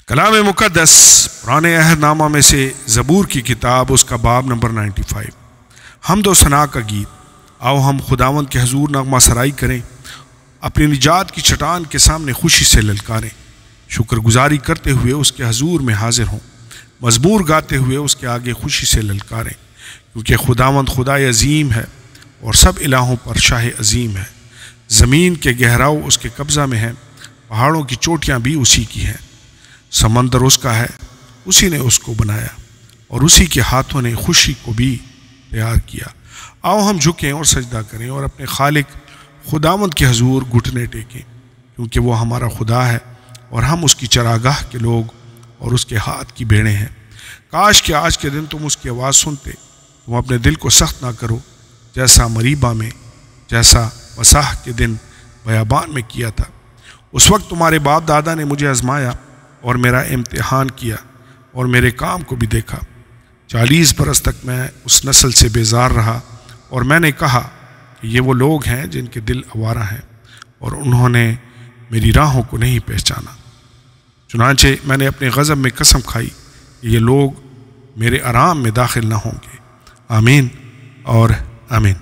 کلام مقدس پرانے عہد نامہ میں سے زبور کی کتاب، اس کا باب نمبر 95، حمد و ثنا کا گیت۔ آؤ ہم خداوند کے حضور نغمہ سرائی کریں، اپنی نجات کی چٹان کے سامنے خوشی سے للکاریں، شکر گزاری کرتے ہوئے اس کے حضور میں حاضر ہوں، مزمور گاتے ہوئے اس کے آگے خوشی سے للکاریں، کیونکہ خداوند خدائے عظیم ہے اور سب الہوں پر شاہ عظیم ہے۔ زمین کے گہراؤ اس کے قبضہ میں ہیں، پہاڑوں کی چوٹیاں بھی اسی کی ہیں۔ سمندر اس کا ہے، اسی نے اس کو بنایا، اور اسی کے ہاتھوں نے خوشی کو بھی تیار کیا۔ آؤ ہم جھکیں اور سجدہ کریں اور اپنے خالق خداوند کے حضور گھٹنے ٹیکیں، کیونکہ وہ ہمارا خدا ہے اور ہم اس کی چراگاہ کے لوگ اور اس کے ہاتھ کی بھیڑیں ہیں۔ کاش کہ آج کے دن تم اس کی آواز سنتے، تم اپنے دل کو سخت نہ کرو، جیسا مریبہ میں، جیسا مساح کے دن بیابان میں کیا تھا۔ اس وقت تمہارے باپ دادا نے مجھے آزمایا اور میرا امتحان کیا اور میرے کام کو بھی دیکھا۔ 40 برس تک میں اس نسل سے بیزار رہا، اور میں نے کہا کہ یہ وہ لوگ ہیں جن کے دل آوارہ ہیں اور انہوں نے میری راہوں کو نہیں پہچانا۔ چنانچہ میں نے اپنے غضب میں قسم کھائی کہ یہ لوگ میرے آرام میں داخل نہ ہوں گے۔ آمین اور آمین۔